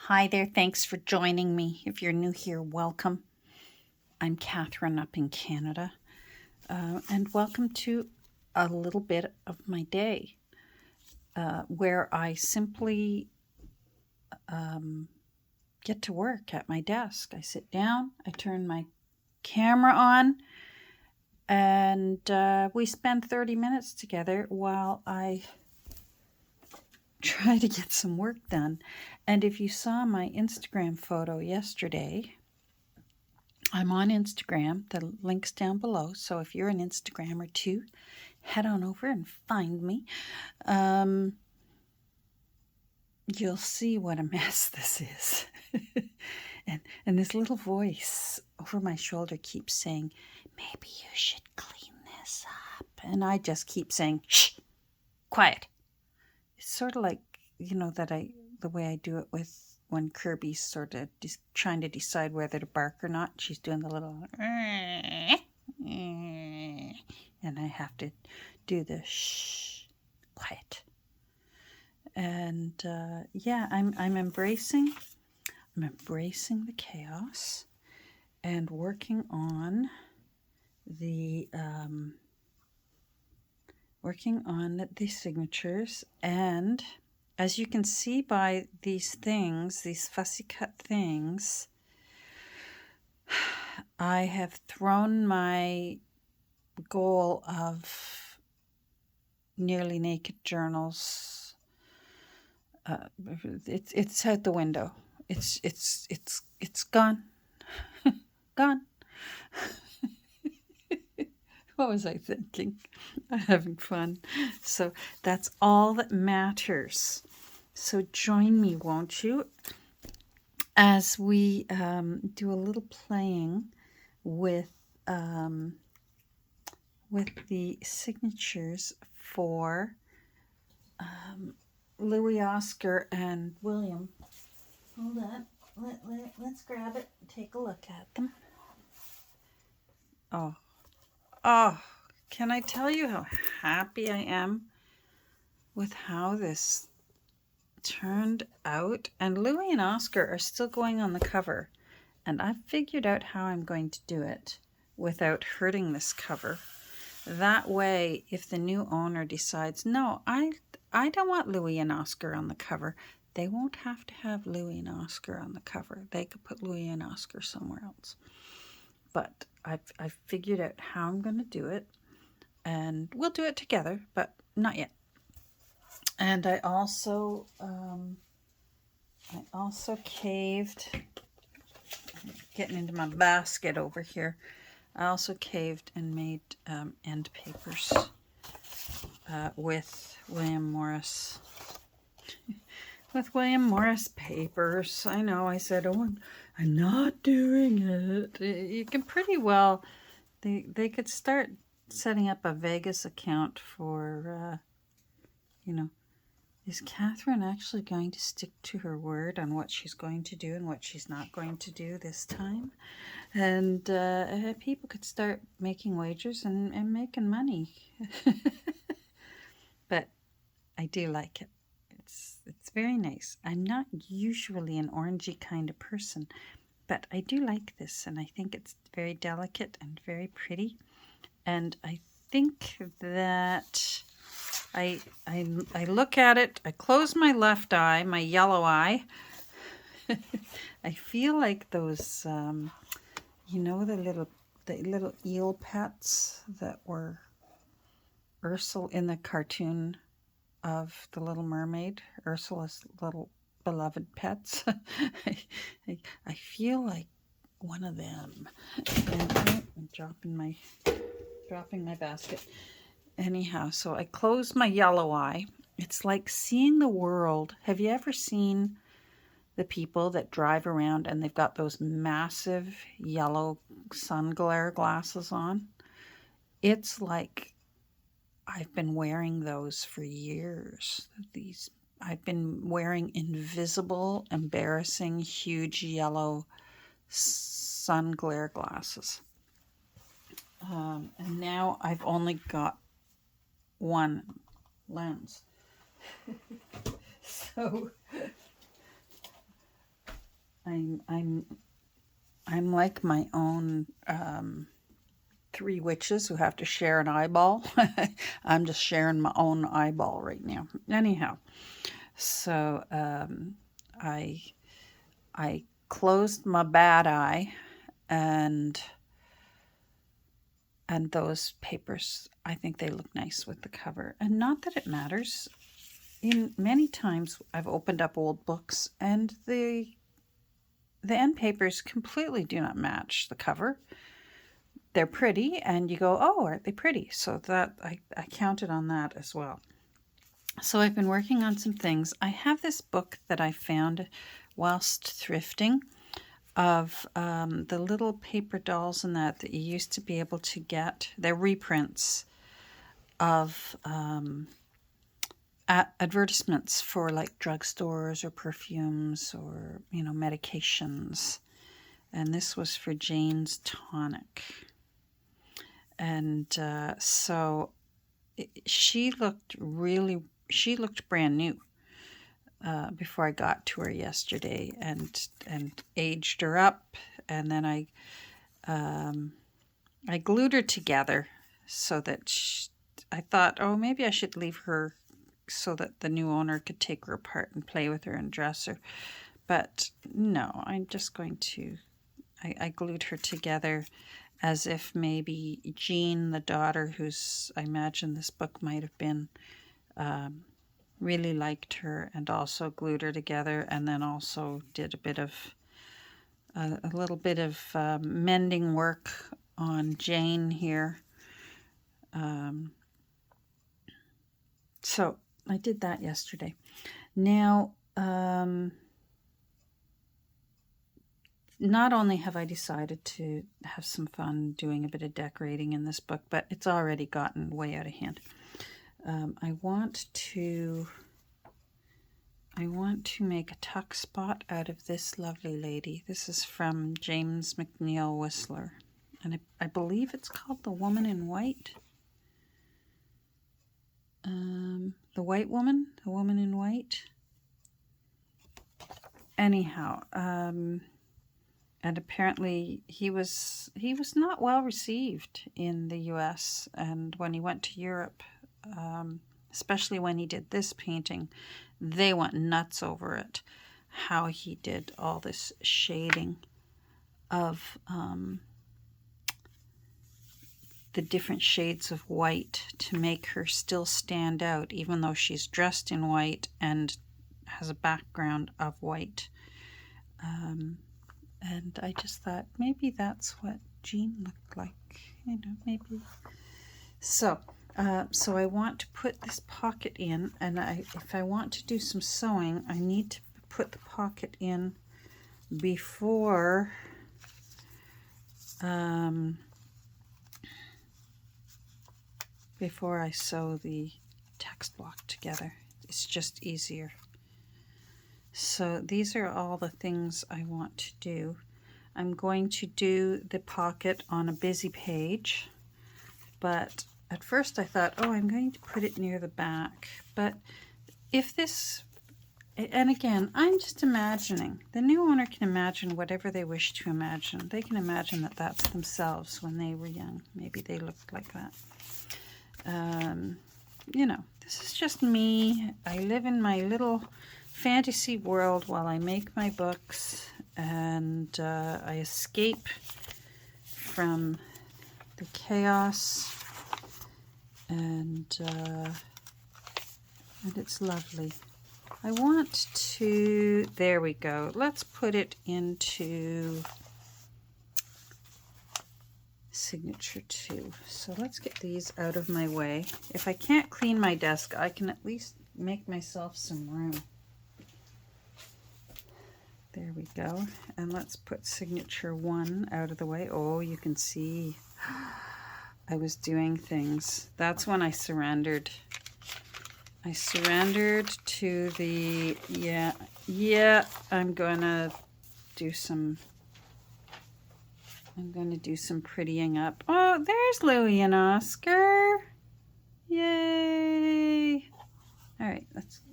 Hi there, thanks for joining me. If you're new here, welcome. I'm Catherine up in Canada, and welcome to a little bit of my day where I simply get to work at my desk. I sit down, I turn my camera on, and we spend 30 minutes together while I try to get some work done. And if you saw my Instagram photo yesterday, I'm on Instagram. The link's down below. So if you're an Instagrammer too, head on over and find me. You'll see what a mess this is. and this little voice over my shoulder keeps saying, maybe you should clean this up. And I just keep saying, shh, quiet. It's sort of like, the way I do it with when Kirby's sort of trying to decide whether to bark or not. She's doing the little, and I have to do the shh, quiet. And I'm embracing the chaos and working on the signatures. And as you can see by these things, these fussy cut things, I have thrown my goal of nearly naked journals. It's out the window. It's gone. Gone. What was I thinking? I'm having fun. So that's all that matters. So join me, won't you, as we do a little playing with the signatures for Louie, Oscar, and William. Hold on. Let's grab it and take a look at them. Oh, can I tell you how happy I am with how this turned out? And Louie and Oscar are still going on the cover, and I've figured out how I'm going to do it without hurting this cover. That way, if the new owner decides, no, I don't want Louie and Oscar on the cover, they won't have to have Louie and Oscar on the cover. They could put Louie and Oscar somewhere else. But I've figured out how I'm going to do it, and we'll do it together, but not yet. And I also caved, getting into my basket over here. I also caved and made end papers with William Morris. With William Morris papers. I know, I said, oh, I'm not doing it. You can pretty well, they could start setting up a Vegas account for, is Catherine actually going to stick to her word on what she's going to do and what she's not going to do this time? And people could start making wagers and making money. But I do like it. It's very nice. I'm not usually an orangey kind of person, but I do like this, and I think it's very delicate and very pretty. And I think that I look at it, I close my left eye, my yellow eye. I feel like those, the little eel pets that were Ursula in the cartoon of The Little Mermaid, Ursula's little beloved pets. I feel like one of them. And I'm dropping my basket. Anyhow, so I closed my yellow eye. It's like seeing the world. Have you ever seen the people that drive around and they've got those massive yellow sun glare glasses on? It's like I've been wearing those for years. I've been wearing invisible, embarrassing, huge yellow sun glare glasses. And now I've only got one lens. So I'm like my own three witches who have to share an eyeball. I'm just sharing my own eyeball right now. Anyhow, so I closed my bad eye, and those papers, I think they look nice with the cover. And not that it matters. In many times I've opened up old books and the end papers completely do not match the cover. They're pretty and you go, oh, aren't they pretty? So that I counted on that as well. So I've been working on some things. I have this book that I found whilst thrifting of the little paper dolls and that you used to be able to get. They're reprints of advertisements for like drugstores or perfumes or, you know, medications. And this was for Jane's Tonic. And so she looked brand new before I got to her yesterday, and aged her up. And then I glued her together so that I thought, oh, maybe I should leave her so that the new owner could take her apart and play with her and dress her. But no, I'm just going to, I glued her together as if maybe Jean, the daughter, who's, I imagine this book might have been, really liked her and also glued her together, and then also did a little bit of mending work on Jane here. So I did that yesterday. Now, not only have I decided to have some fun doing a bit of decorating in this book, but it's already gotten way out of hand. I want to make a tuck spot out of this lovely lady. This is from James McNeill Whistler, and I believe it's called The Woman in White. The White Woman, The Woman in White. Anyhow, and apparently he was not well received in the U.S. and when he went to Europe, especially when he did this painting, they went nuts over it. How he did all this shading of the different shades of white to make her still stand out, even though she's dressed in white and has a background of white. And I just thought maybe that's what Jean looked like, you know, maybe. So I want to put this pocket in, and if I want to do some sewing, I need to put the pocket in before I sew the text block together. It's just easier. So these are all the things I want to do. I'm going to do the pocket on a busy page, but at first I thought, oh, I'm going to put it near the back. But if this, and again, I'm just imagining. The new owner can imagine whatever they wish to imagine. They can imagine that that's themselves when they were young. Maybe they looked like that. You know, this is just me. I live in my little fantasy world while I make my books, and I escape from the chaos, and it's lovely. I want to, there we go. Let's put it into signature 2. So let's get these out of my way. If I can't clean my desk, I can at least make myself some room. There we go. And let's put signature 1 out of the way. Oh, you can see I was doing things. That's when I surrendered. I surrendered to the, yeah, I'm gonna do some prettying up. Oh, there's Louie and Oscar. Yay. All right,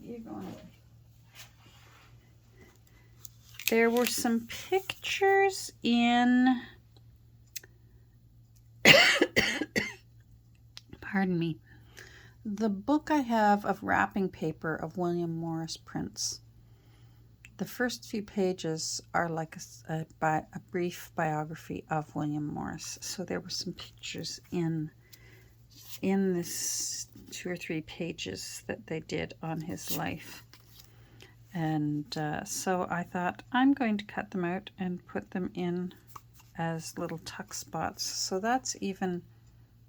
you're going away. There were some pictures in, pardon me, the book I have of wrapping paper of William Morris prints. The first few pages are like a brief biography of William Morris. So there were some pictures in this 2 or 3 pages that they did on his life. And so I thought I'm going to cut them out and put them in as little tuck spots. So that's even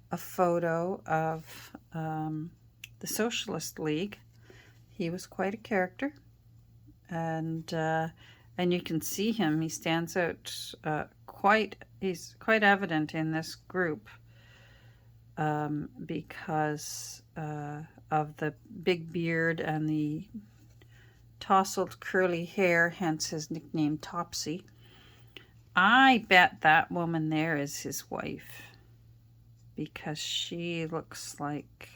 a photo of the Socialist League. He was quite a character. And you can see him. He stands out he's quite evident in this group because of the big beard and the tousled curly hair, hence his nickname Topsy. I bet that woman there is his wife because she looks like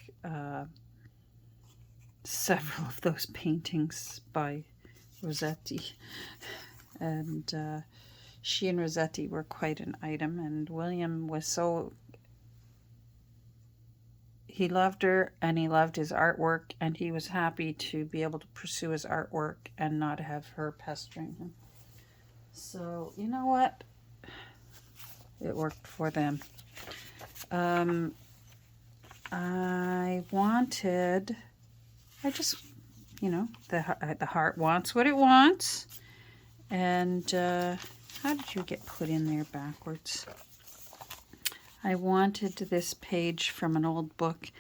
several of those paintings by Rossetti, and she and Rossetti were quite an item, and William was he loved her and he loved his artwork, and he was happy to be able to pursue his artwork and not have her pestering him. So, you know what? It worked for them. The heart wants what it wants. And how did you get put in there backwards? I wanted this page from an old book.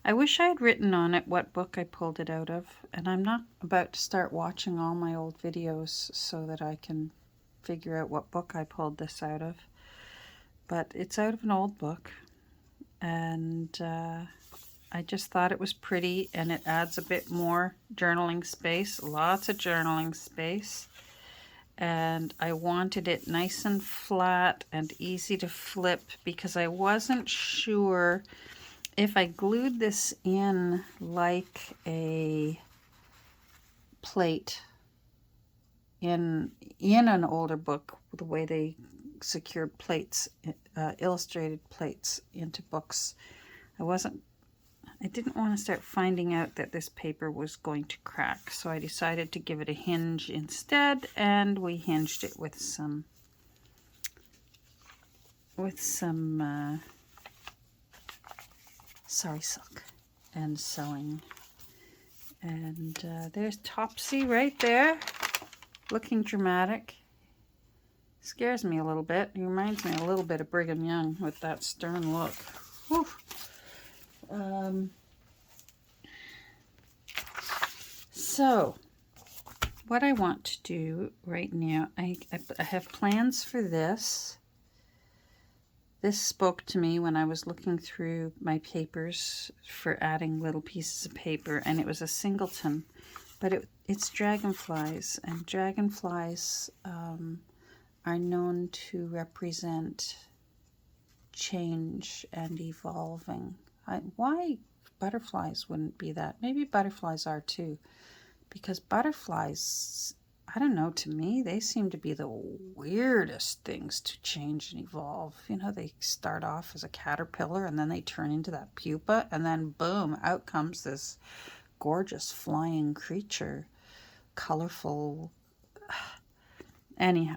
I wish I had written on it what book I pulled it out of. And I'm not about to start watching all my old videos so that I can figure out what book I pulled this out of. But it's out of an old book. And I just thought it was pretty, and it adds a bit more journaling space, lots of journaling space. And I wanted it nice and flat and easy to flip because I wasn't sure if I glued this in like a plate in an older book, the way they secured plates, illustrated plates into books. I didn't want to start finding out that this paper was going to crack, so I decided to give it a hinge instead, and we hinged it with some sari silk and sewing. And there's Topsy right there, looking dramatic. Scares me a little bit. He reminds me a little bit of Brigham Young with that stern look. Whew. So what I want to do right now, I have plans for this. This spoke to me when I was looking through my papers for adding little pieces of paper, and it was a singleton, but it's dragonflies, and dragonflies are known to represent change and evolving. Why butterflies wouldn't be that? Maybe butterflies are too, because butterflies, I don't know, to me, they seem to be the weirdest things to change and evolve. You know, they start off as a caterpillar and then they turn into that pupa, and then boom, out comes this gorgeous flying creature, colorful. Anyhow,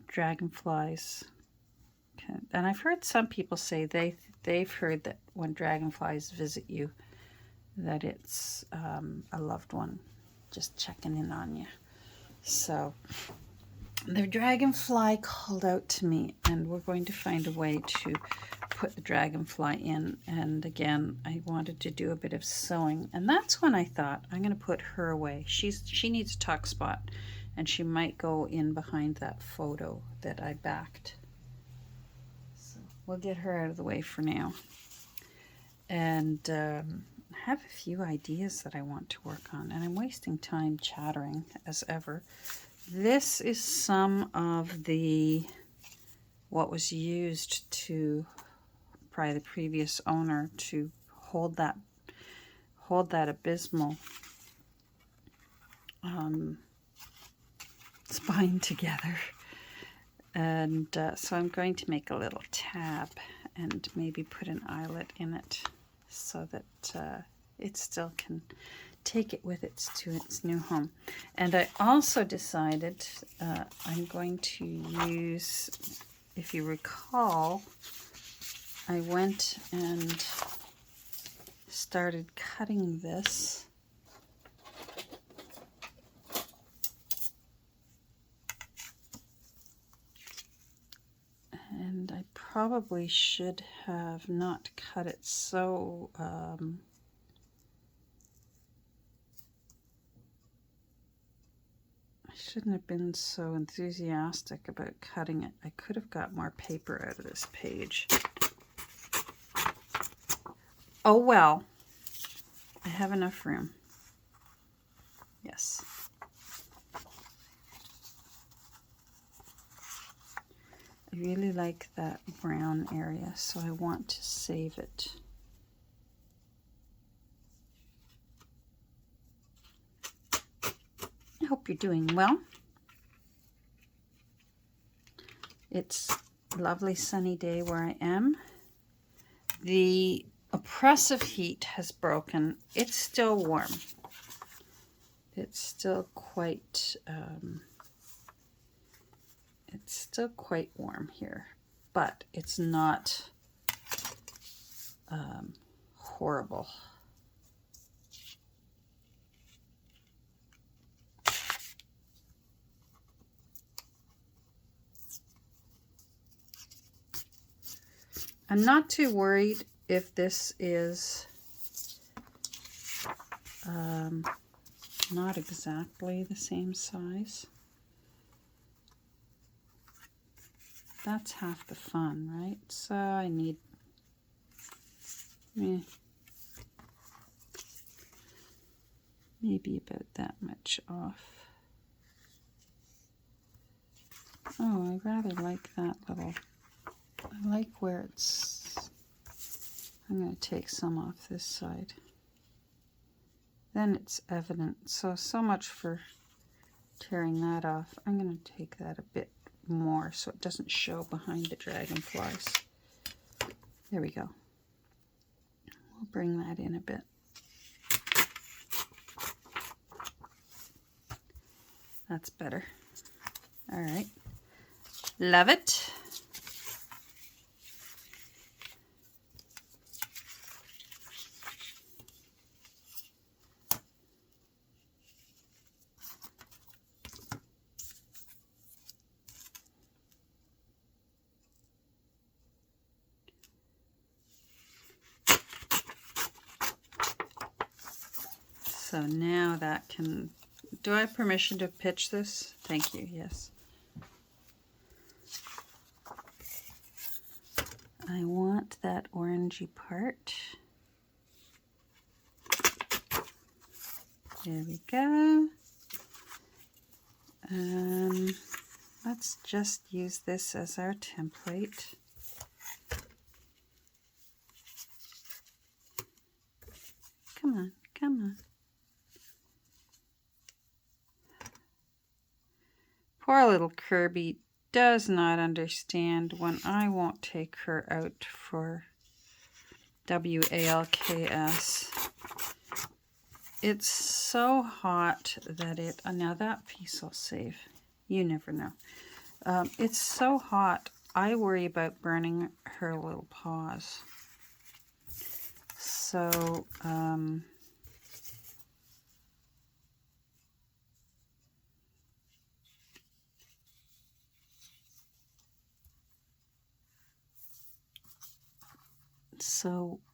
dragonflies. And I've heard some people say they've heard that when dragonflies visit you, that it's a loved one just checking in on you. So the dragonfly called out to me, and we're going to find a way to put the dragonfly in. And again, I wanted to do a bit of sewing, and that's when I thought I'm going to put her away. She needs a tuck spot, and she might go in behind that photo that I backed. So we'll get her out of the way for now. And I have a few ideas that I want to work on, and I'm wasting time chattering as ever. This is some of what was used to, by the previous owner, to hold that abysmal fine together. And so I'm going to make a little tab and maybe put an eyelet in it so that it still can take it with it to its new home. And I also decided I'm going to use, if you recall, I went and started cutting this. And I probably should have not cut it so I shouldn't have been so enthusiastic about cutting it. I could have got more paper out of this page. Oh well, I have enough room. Yes. I really like that brown area, so I want to save it. I hope you're doing well. It's a lovely sunny day where I am. The oppressive heat has broken. It's still warm. It's still quite warm here, but it's not horrible. I'm not too worried if this is not exactly the same size. That's half the fun, right? So I need maybe about that much off. Oh, I rather like that little, I like where it's, I'm going to take some off this side. Then it's evident. So much for tearing that off. I'm going to take that a bit more so it doesn't show behind the dragonflies. There we go. We'll bring that in a bit. That's better. All right. Love it. So now that can, do I have permission to pitch this? Thank you, yes. I want that orangey part. There we go. Let's just use this as our template. Come on, come on. Poor little Kirby does not understand when I won't take her out for WALKS. It's so hot that it, now that piece I'll save. You never know. It's so hot, I worry about burning her little paws. So,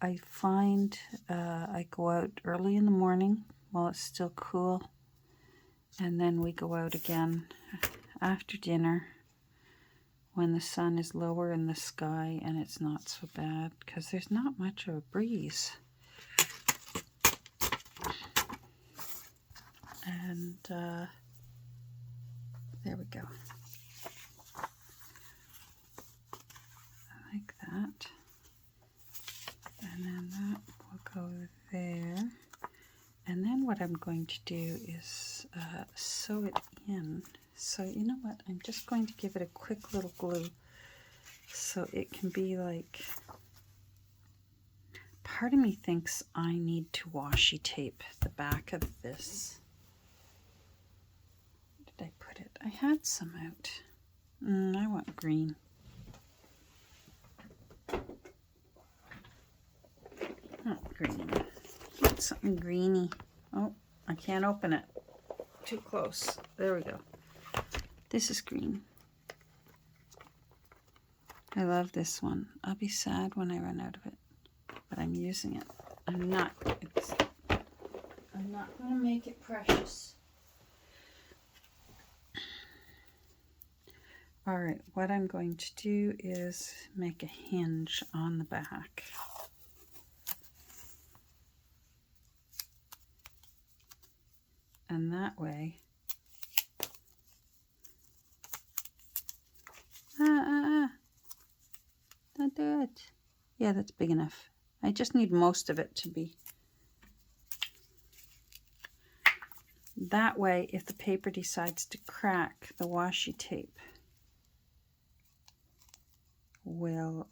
I find I go out early in the morning while it's still cool, and then we go out again after dinner when the sun is lower in the sky and it's not so bad because there's not much of a breeze. And there we go. Like that. And then that will go there. And then what I'm going to do is sew it in. So you know what? I'm just going to give it a quick little glue so it can be like, part of me thinks I need to washi tape the back of this. Where did I put it? I had some out. I want green. Not green. Get something greeny. Oh, I can't open it. Too close. There we go. This is green. I love this one. I'll be sad when I run out of it, but I'm using it. I'm not going to make it precious. All right, what I'm going to do is make a hinge on the back. And that way, don't do it. Yeah, that's big enough. I just need most of it to be. That way, if the paper decides to crack, the washi tape will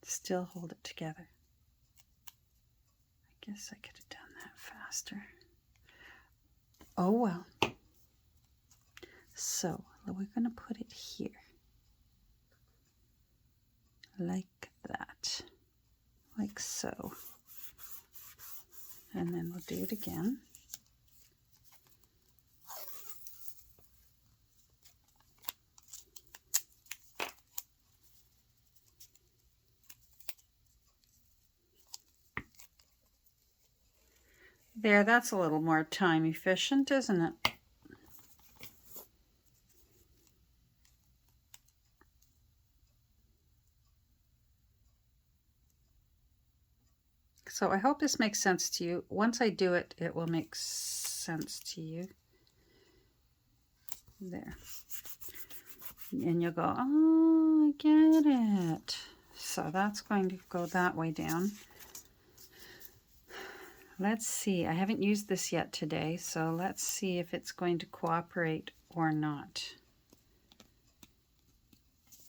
still hold it together. I guess I could have done that faster. Oh well. So we're going to put it here. Like that. Like so. And then we'll do it again. There, that's a little more time efficient, isn't it? So I hope this makes sense to you. Once I do it, it will make sense to you. There. And you'll go, oh, I get it. So that's going to go that way down. Let's see. I haven't used this yet today, so let's see if it's going to cooperate or not.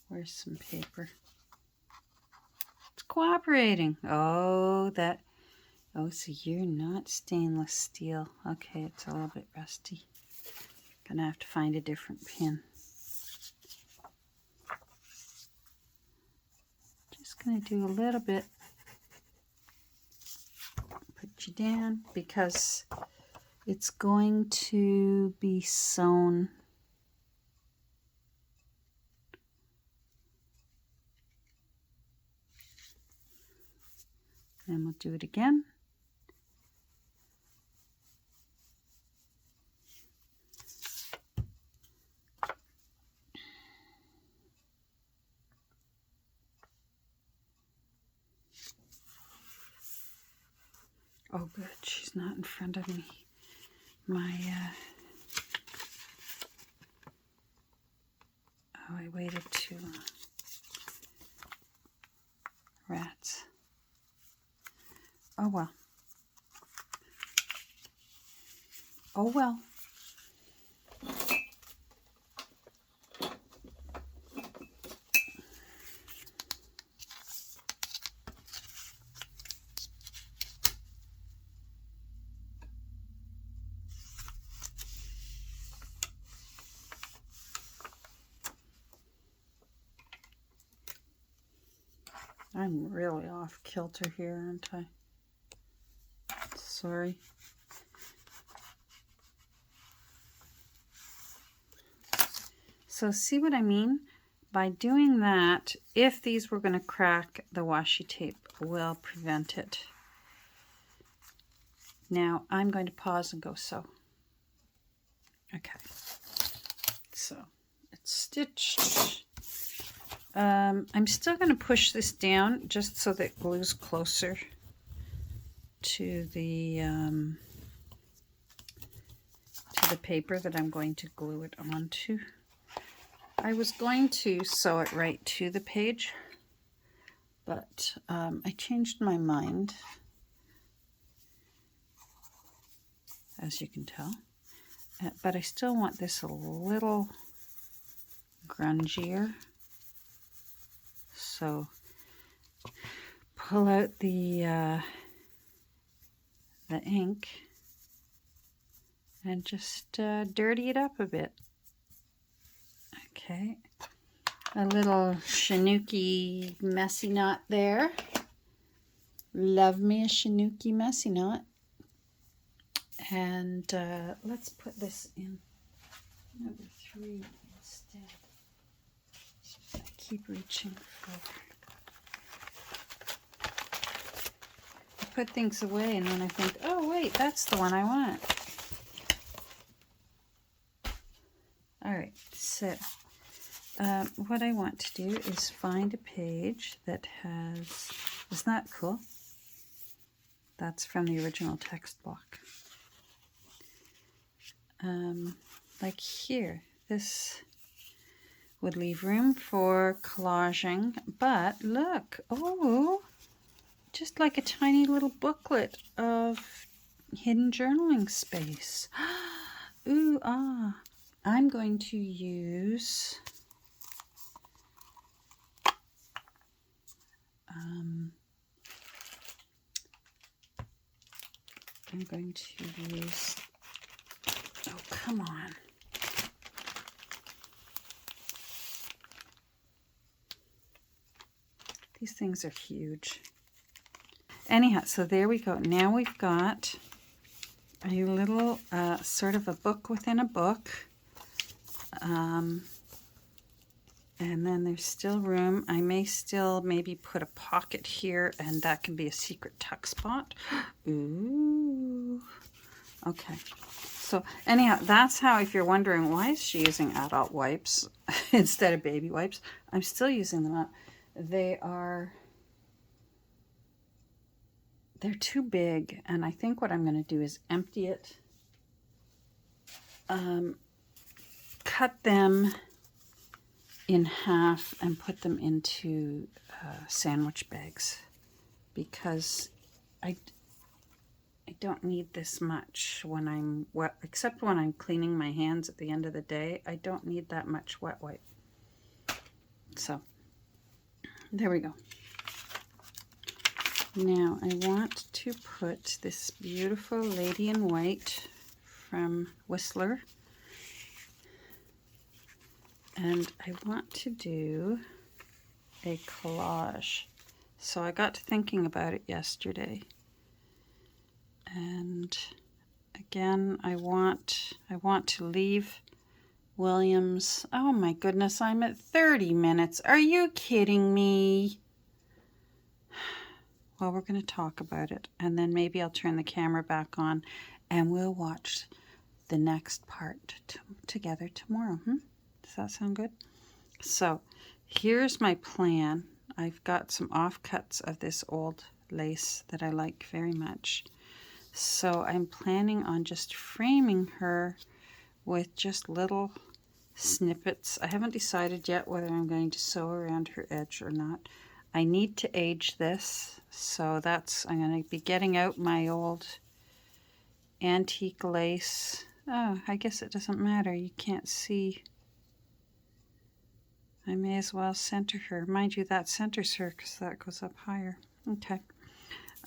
Where's some paper? It's cooperating. Oh, so you're not stainless steel. Okay, it's a little bit rusty. Gonna have to find a different pin. Just gonna do a little bit. Put you down because it's going to be sewn. And we'll do it again. Oh, good. She's not in front of me. Oh, I waited too long. Rats. Oh, well. Oh, well. I'm really off kilter here, aren't I? Sorry. So see what I mean? By doing that, if these were going to crack, the washi tape will prevent it. Now I'm going to pause and go sew. Okay. So it's stitched. I'm still going to push this down just so that it glues closer to the paper that I'm going to glue it onto. I was going to sew it right to the page, But I changed my mind, as you can tell. But I still want this a little grungier. So pull out the ink and just dirty it up a bit. Okay, a little Chinooki messy knot there. Love me a Chinooki messy knot. And let's put this in number 3 instead. I keep reaching for. I put things away and then I think, oh wait, that's the one I want. All right, so what I want to do is find a page that has, isn't that cool? That's from the original text block. Like here, this would leave room for collaging, but look, oh, just like a tiny little booklet of hidden journaling space. Ooh, ah. I'm going to use I'm going to use, oh, come on. These things are huge. Anyhow, so there we go. Now we've got a little sort of a book within a book. And then there's still room. I may still maybe put a pocket here, and that can be a secret tuck spot. Ooh. Okay. So anyhow, that's how, if you're wondering why is she using adult wipes instead of baby wipes, I'm still using them up. They're too big, and I think what I'm going to do is empty it, cut them in half and put them into sandwich bags, because I don't need this much when I'm wet, except when I'm cleaning my hands at the end of the day. I don't need that much wet wipe. So there we go. Now I want to put this beautiful Lady in White from Whistler, and I want to do a collage. So I got to thinking about it yesterday, and again I want to leave William's. Oh my goodness, I'm at 30 minutes. Are you kidding me? Well, we're going to talk about it, and then maybe I'll turn the camera back on and we'll watch the next part together tomorrow. Does that sound good? So here's my plan. I've got some offcuts of this old lace that I like very much. So I'm planning on just framing her with just little snippets. I haven't decided yet whether I'm going to sew around her edge or not. I need to age this, so I'm going to be getting out my old antique lace. Oh, I guess it doesn't matter. You can't see. I may as well center her. Mind you, that centers her because that goes up higher. Okay.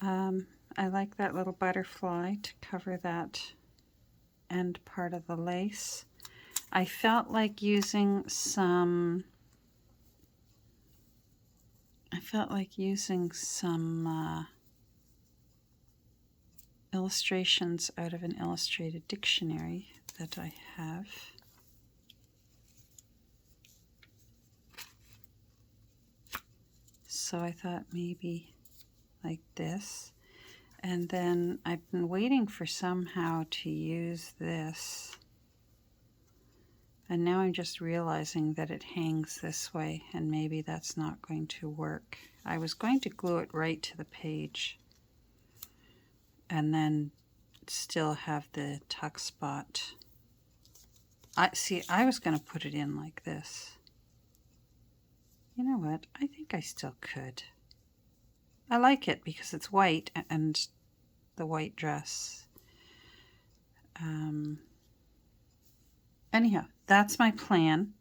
I like that little butterfly to cover that end part of the lace. I felt like using some illustrations out of an illustrated dictionary that I have. So I thought maybe like this. And then I've been waiting for somehow to use this. And now I'm just realizing that it hangs this way, and maybe that's not going to work. I was going to glue it right to the page and then still have the tuck spot. I was going to put it in like this. You know what? I think I still could. I like it because it's white and the white dress. Anyhow, that's my plan.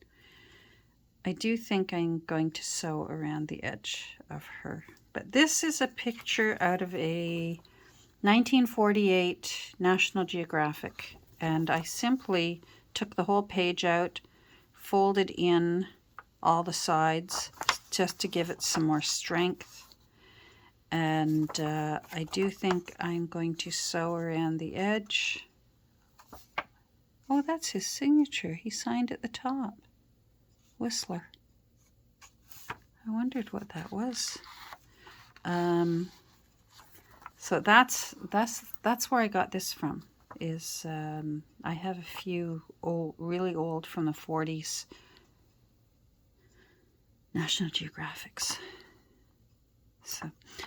I do think I'm going to sew around the edge of her. But this is a picture out of a 1948 National Geographic. And I simply took the whole page out, folded in all the sides just to give it some more strength. And I do think I'm going to sew around the edge. Oh, that's his signature. He signed at the top. Whistler. I wondered what that was. So that's where I got this from. Is I have a few old, really old from the 40s National Geographics.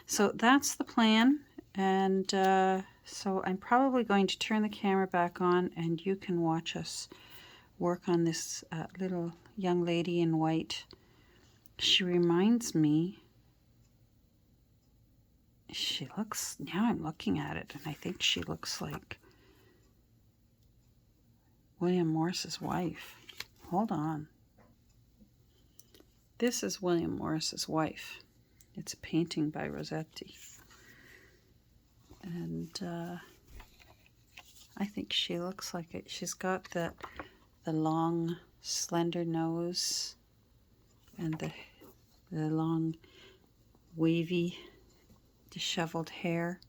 So that's the plan, and so I'm probably going to turn the camera back on, and you can watch us work on this little young lady in white. She reminds me, she looks, now I'm looking at it, and I think she looks like William Morris's wife. Hold on. This is William Morris's wife. It's a painting by Rossetti. And I think she looks like it. She's got the long, slender nose and the long, wavy, disheveled hair.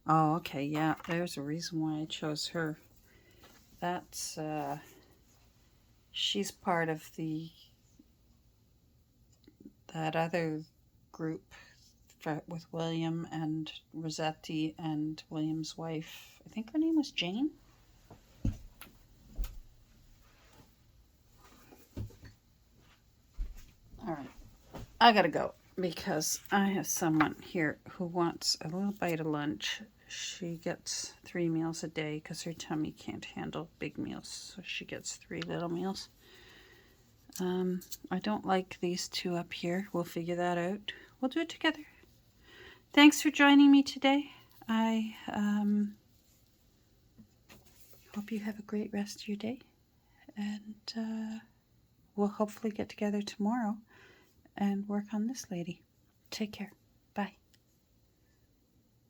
Oh, okay, yeah, there's a reason why I chose her. That's, she's part of that other group with William and Rossetti and William's wife. I think her name was Jane. All right, I gotta go because I have someone here who wants a little bite of lunch. She gets 3 meals a day because her tummy can't handle big meals, so she gets 3 little meals. I don't like these 2 up here. We'll figure that out. We'll do it together. Thanks for joining me today. I hope you have a great rest of your day. And we'll hopefully get together tomorrow and work on this lady. Take care.